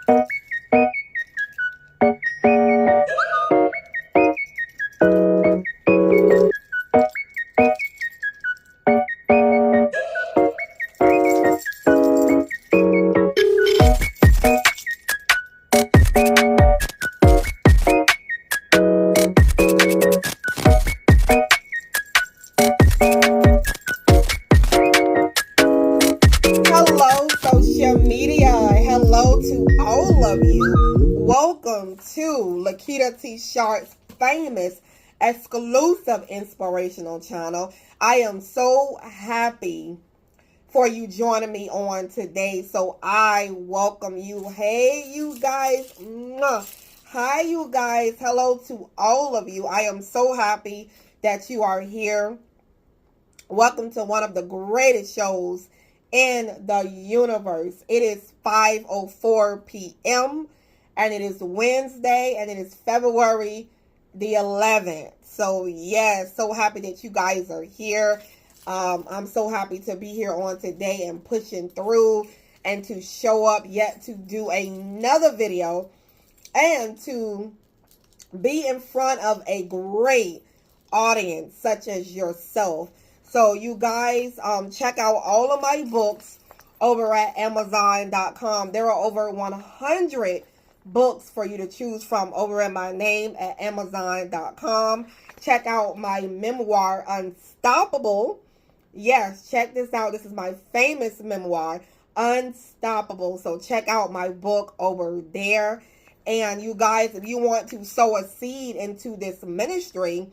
Hello, social media. Hello to all of you. Welcome to Lakita T. Sharp's famous exclusive inspirational channel. I am so happy for you joining me on today. So I welcome you. Hey, you guys. Mwah. Hi, you guys. Hello to all of you. I am so happy that you are here. Welcome to one of the greatest shows in the universe. It is 5:04 p.m. and it is Wednesday and it is February the 11th. So yes, so happy that you guys are here. I'm so happy to be here on today and pushing through and to show up yet to do another video and to be in front of a great audience such as yourself. So you guys, check out all of my books over at Amazon.com. There are over 100 books for you to choose from over at my name at Amazon.com. Check out my memoir, Unstoppable. Yes, check this out. This is my famous memoir, Unstoppable. So check out my book over there. And you guys, if you want to sow a seed into this ministry,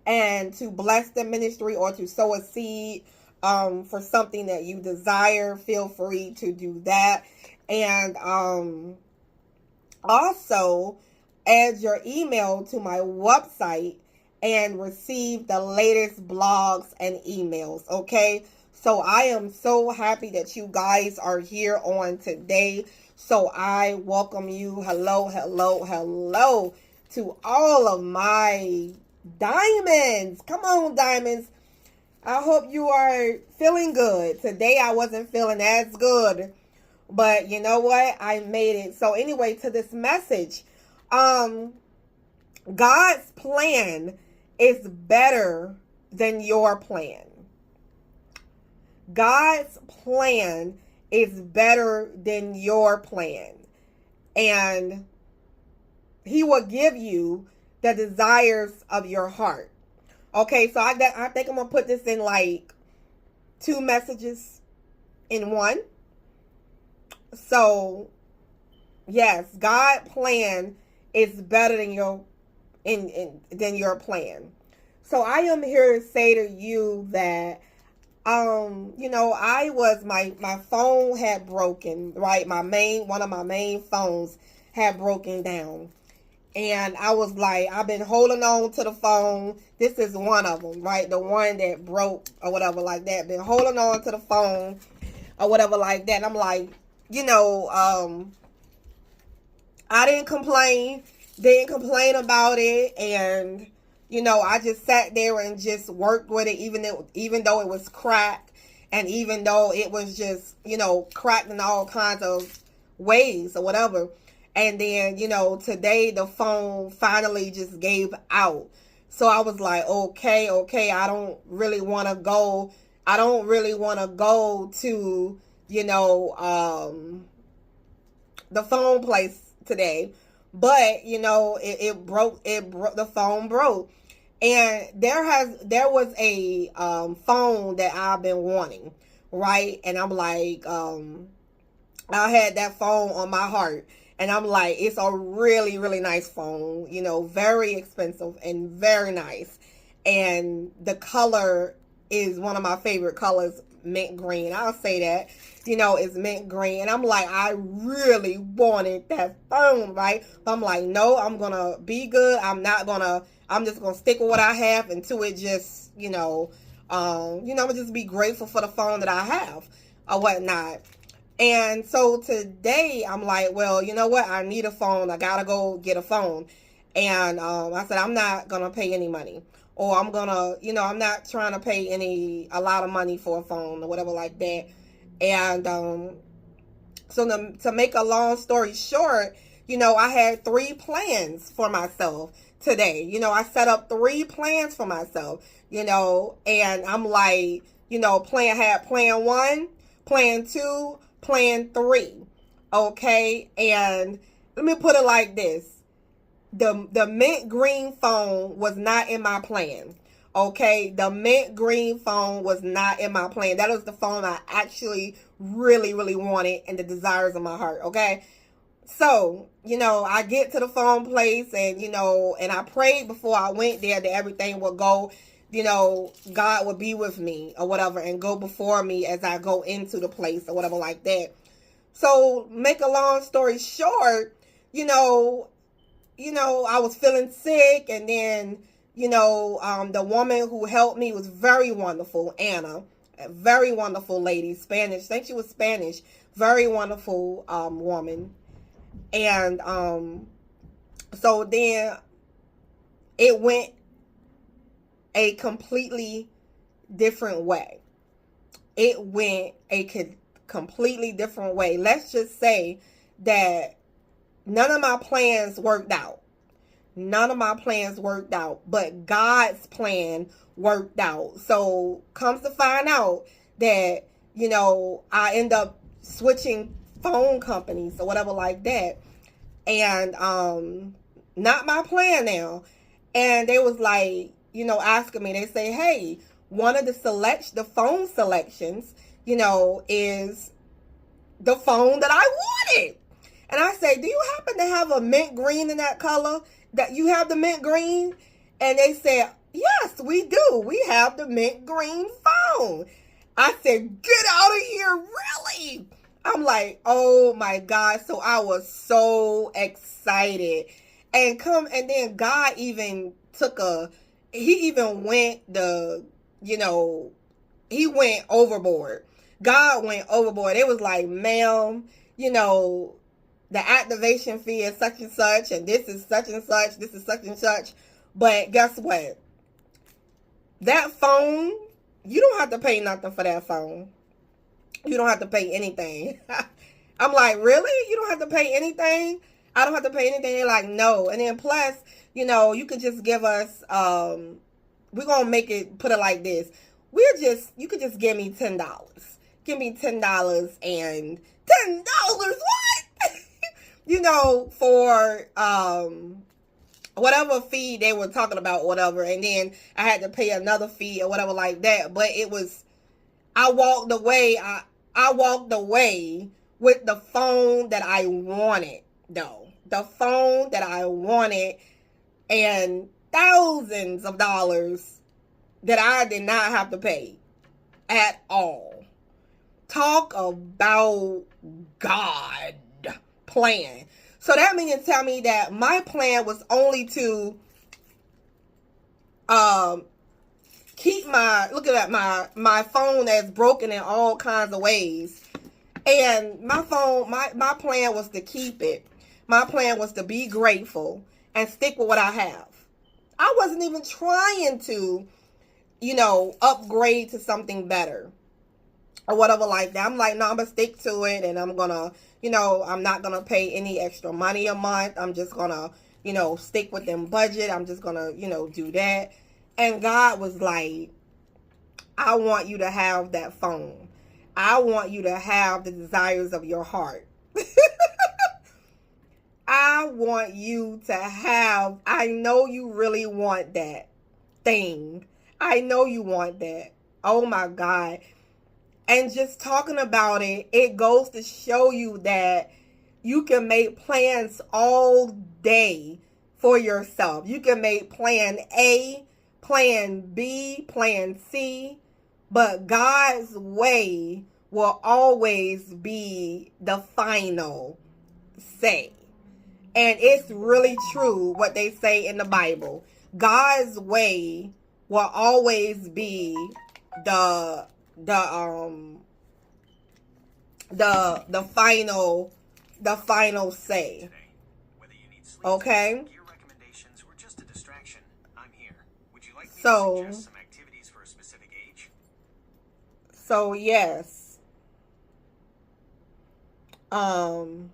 and to bless the ministry or to sow a seed for something that you desire, feel free to do that. And also add your email to my website and receive the latest blogs and emails, okay? So I am so happy that you guys are here on today. So I welcome you. Hello, hello, hello to all of my diamonds. Come on, diamonds. I hope you are feeling good. Today I wasn't feeling as good, but you know what? I made it. So anyway, to this message, God's plan is better than your plan. God's plan is better than your plan. And He will give you the desires of your heart. Okay, so I think I'm going to put this in like 2 messages in one. So, yes, God's plan is better than your than your plan. So I am here to say to you that you know, my phone had broken, right? One of my main phones had broken down. And I was like, I've been holding on to the phone. This is one of them, right? The one that broke or whatever like that. Been holding on to the phone or whatever like that. And I'm like, you know, I didn't complain about it. And, you know, I just sat there and just worked with it, even though it was cracked. And even though it was just, you know, cracked in all kinds of ways or whatever. And then, you know, today the phone finally just gave out. So I was like, okay, I don't really want to go to, you know, the phone place today. But, you know, the phone broke. And there was a phone that I've been wanting, right? And I'm like, I had that phone on my heart. And I'm like, it's a really, really nice phone, you know, very expensive and very nice. And the color is one of my favorite colors, mint green. I'll say that, you know, it's mint green. And I'm like, I really wanted that phone, right? But I'm like, no, I'm going to be good. I'm just going to stick with what I have until it just, I'm going to just be grateful for the phone that I have or whatnot. And so today I'm like, well, you know what? I need a phone. I got to go get a phone. And I said, I'm not going to pay any money. Or I'm going to, I'm not trying to pay a lot of money for a phone or whatever like that. And So to make a long story short, I had 3 plans for myself today. I set up 3 plans for myself, and I'm like, had plan 1, plan 2, plan 3. Okay. And let me put it like this. The mint green phone was not in my plan. Okay, the mint green phone was not in my plan. That was the phone I actually really, really wanted and the desires of my heart. Okay, so I get to the phone place and and I prayed before I went there that everything would go. God would be with me or whatever and go before me as I go into the place or whatever like that. So make a long story short, I was feeling sick, and then, the woman who helped me was very wonderful, Anna, a very wonderful lady, Spanish. I think she was Spanish, very wonderful woman. And so then it went a completely different way. It went a completely different way. Let's just say that none of my plans worked out. None of my plans worked out, but God's plan worked out. So comes to find out that, I end up switching phone companies or whatever like that. And not my plan now. And they was like, asking me, they say, hey, one of the phone selections, is the phone that I wanted. And I say, do you happen to have a mint green in that color? That you have the mint green? And they said, yes, we do. We have the mint green phone. I said, get out of here, really? I'm like, oh my God. So I was so excited. And then God even he even went he went overboard. God went overboard. It was like, ma'am, the activation fee is such and such, and this is such and such, this is such and such. But guess what? That phone, you don't have to pay nothing for that phone. You don't have to pay anything. I'm like, really? You don't have to pay anything? I don't have to pay anything? They're like, no. And then plus, you could just give us, we're going to put it like this. You could just give me $10. Give me $10 and $10, what? For whatever fee they were talking about, whatever, and then I had to pay another fee or whatever like that. But I walked away. I walked away with the phone that I wanted, though. The phone that I wanted, and thousands of dollars that I did not have to pay at all. Talk about God plan. So that means to tell me that my plan was only to keep my phone that's broken in all kinds of ways. And my plan was to keep it. My plan was to be grateful and stick with what I have. I wasn't even trying to, upgrade to something better or whatever like that. I'm like, no, I'm going to stick to it, and I'm going to, I'm not going to pay any extra money a month. I'm just going to, stick with them budget. I'm just going to, do that. And God was like, I want you to have that phone. I want you to have the desires of your heart. I want you to have, I know you really want that thing. I know you want that. Oh my God. And just talking about it, it goes to show you that you can make plans all day for yourself. You can make plan A, plan B, plan C, but God's way will always be the final say. And it's really true what they say in the Bible. God's way will always be the final say. Okay? So yes. Um,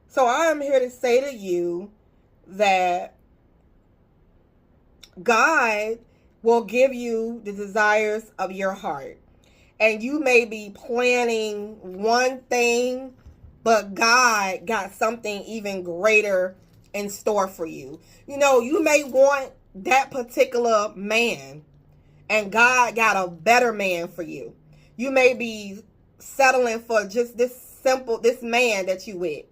so I am here to say to you that God will give you the desires of your heart. And you may be planning one thing, but God got something even greater in store for you. You know, you may want that particular man, and God got a better man for you. You may be settling for just this man that you with,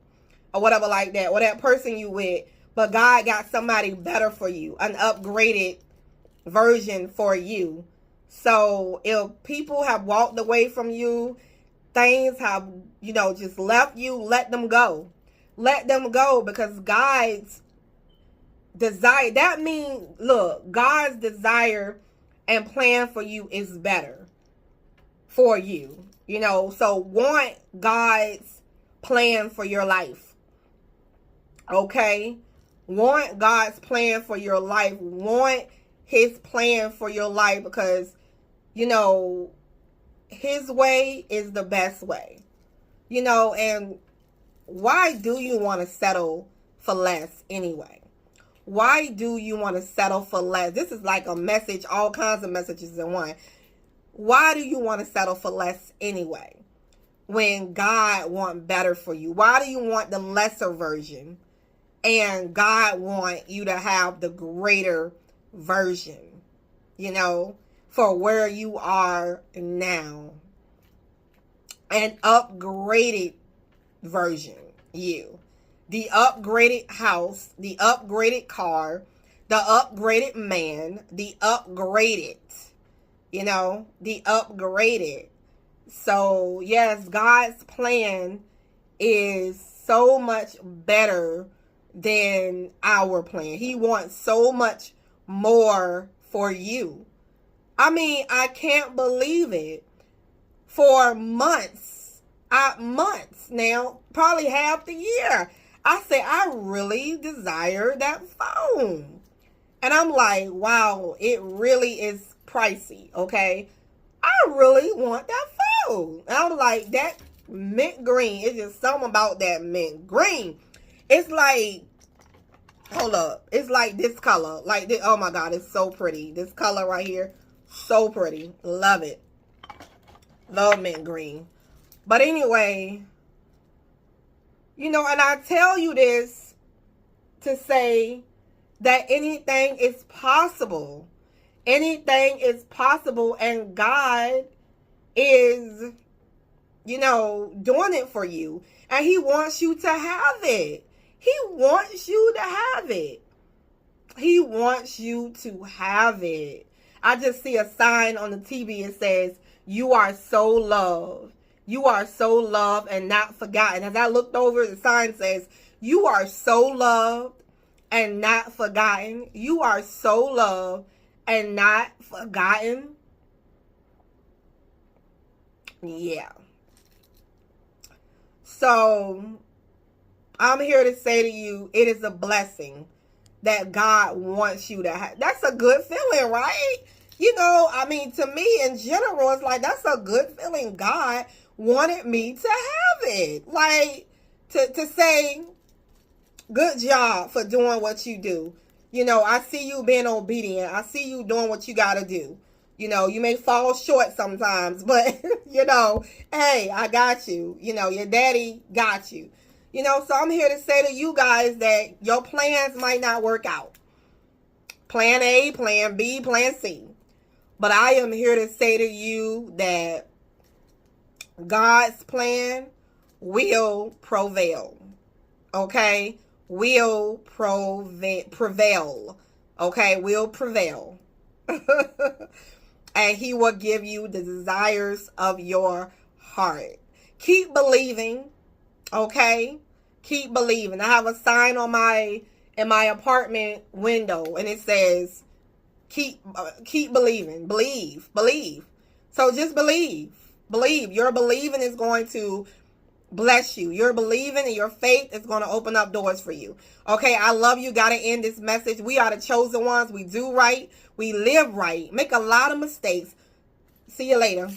or whatever like that, or that person you with, but God got somebody better for you, an upgraded version for you. So if people have walked away from you, things have, just left you, let them go. Let them go, because God's desire, that means, look, God's desire and plan for you is better for you. So want God's plan for your life. Okay? Want God's plan for your life. Want his plan for your life, because his way is the best way. And why do you want to settle for less anyway? Why do you want to settle for less? This is like a message, all kinds of messages in one. Why do you want to settle for less anyway, when God wants better for you? Why do you want the lesser version and God want you to have the greater version, for where you are now? An upgraded version, you. The upgraded house, the upgraded car, the upgraded man, the upgraded, the upgraded. So, yes, God's plan is so much better than our plan. He wants so much more for you. I mean, I can't believe it. For months now, probably half the year, I say I really desire that phone. And I'm like, wow, it really is pricey, okay? I really want that phone. And I'm like, that mint green, it's just something about that mint green. It's like, hold up, it's like this color. Like this, oh my God, it's so pretty. This color right here, so pretty. Love it. Love mint green. But anyway, and I tell you this to say that anything is possible. Anything is possible, and God is, doing it for you. And he wants you to have it. He wants you to have it. He wants you to have it. I just see a sign on the TV. It says, "You are so loved. You are so loved and not forgotten." As I looked over, the sign says, "You are so loved and not forgotten." You are so loved and not forgotten. Yeah. So, I'm here to say to you, it is a blessing that God wants you to have. That's a good feeling, right? To me in general, it's like, that's a good feeling. God wanted me to have it. Like, to say, good job for doing what you do. I see you being obedient. I see you doing what you got to do. You may fall short sometimes, but, hey, I got you. Your daddy got you. So I'm here to say to you guys that your plans might not work out. Plan A, plan B, plan C. But I am here to say to you that God's plan will prevail. Okay? Will prevail. Okay? Will prevail. And he will give you the desires of your heart. Keep believing. Okay? Keep believing. I have a sign on in my apartment window, and it says, keep believing. Believe. So just believe. Your believing is going to bless you. Your believing and your faith is going to open up doors for you. Okay, I love you. Got to end this message. We are the chosen ones. We do right. We live right. Make a lot of mistakes. See you later.